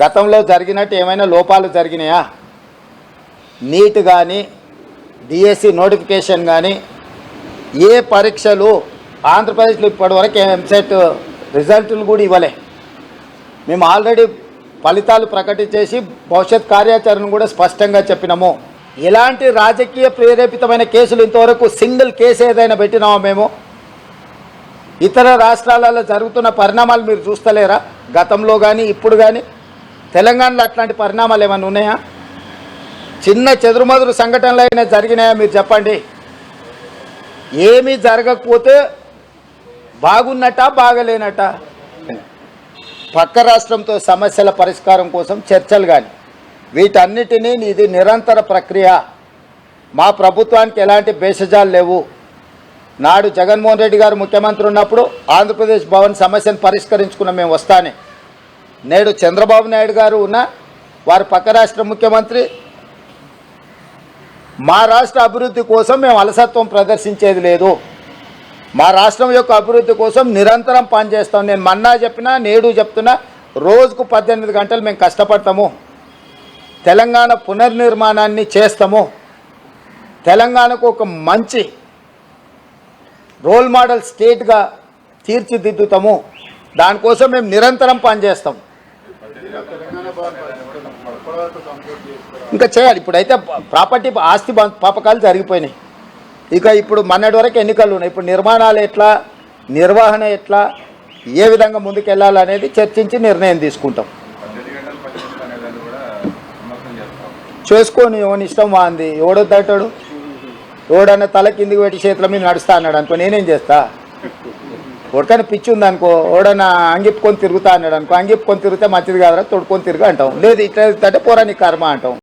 గతంలో జరిగినట్టు ఏమైనా లోపాలు జరిగినాయా? నీట్ కానీ డిఎస్సి నోటిఫికేషన్ కానీ ఏ పరీక్షలు ఆంధ్రప్రదేశ్లో ఇప్పటివరకు ఎంసెట్ రిజల్టులు కూడా ఇవ్వలే. మేము ఆల్రెడీ ఫలితాలు ప్రకటించేసి భవిష్యత్ కార్యాచరణ కూడా స్పష్టంగా చెప్పినాము. ఎలాంటి రాజకీయ ప్రేరేపితమైన కేసులు ఇంతవరకు సింగిల్ కేసు ఏదైనా పెట్టినామా మేము? ఇతర రాష్ట్రాలలో జరుగుతున్న పరిణామాలు మీరు చూస్తలేరా? గతంలో కానీ ఇప్పుడు కానీ తెలంగాణలో అట్లాంటి పరిణామాలు ఏమైనా ఉన్నాయా? చిన్న చెదురుమదురు సంఘటనలు అయినా జరిగినాయా మీరు చెప్పండి. ఏమీ జరగకపోతే బాగున్నట్ట బాగలేనట్ట? పక్క రాష్ట్రంతో సమస్యల పరిష్కారం కోసం చర్చలు కానీ వీటన్నిటినీ ఇది నిరంతర ప్రక్రియ. మా ప్రభుత్వానికి ఎలాంటి భేషజాలు లేవు. నాడు జగన్మోహన్ రెడ్డి గారు ముఖ్యమంత్రి ఉన్నప్పుడు ఆంధ్రప్రదేశ్ భవన్ సమస్యను పరిష్కరించుకున్న మేము వస్తానే. నేడు చంద్రబాబు నాయుడు గారు ఉన్న వారి పక్క రాష్ట్ర ముఖ్యమంత్రి. మా రాష్ట్ర అభివృద్ధి కోసం మేము అలసత్వం ప్రదర్శించేది లేదు. మా రాష్ట్రం యొక్క అభివృద్ధి కోసం నిరంతరం పనిచేస్తాం. నేను మన్నా చెప్పినా నేడు చెప్తున్నా, రోజుకు 18 గంటలు మేము కష్టపడతాము. తెలంగాణ పునర్నిర్మాణాన్ని చేస్తాము. తెలంగాణకు ఒక మంచి రోల్ మోడల్ స్టేట్గా తీర్చిదిద్దుతాము. దానికోసం మేము నిరంతరం పనిచేస్తాం. ఇంకా చేయాలి. ఇప్పుడైతే ప్రాపర్టీ ఆస్తి పాపకాలు జరిగిపోయినాయి. ఇక ఇప్పుడు మొన్నటి వరకు ఎన్నికలు ఉన్నాయి. ఇప్పుడు నిర్మాణాలు ఎట్లా, నిర్వహణ ఎట్లా, ఏ విధంగా ముందుకెళ్ళాలనేది చర్చించి నిర్ణయం తీసుకుంటాం. చేసుకొని ఎవని ఇష్టం వాంది. ఎవడొద్దంటాడు? ఎవడన్నా తల కిందికి పెట్టి చేతుల మీద నడుస్తా అన్నాడు అనుకో, నేనేం చేస్తా? ఎవరికైనా పిచ్చి ఉందనుకో, ఎవడన్నా అంగిప్పుకొని తిరుగుతా అన్నాడు అనుకో, అంగిప్పుకొని తిరిగితే మంచిది కాదురా, తొడుకొని తిరుగు అంటాం. లేదు ఇట్లా అంటే పోరా నీ కర్మ అంటాం.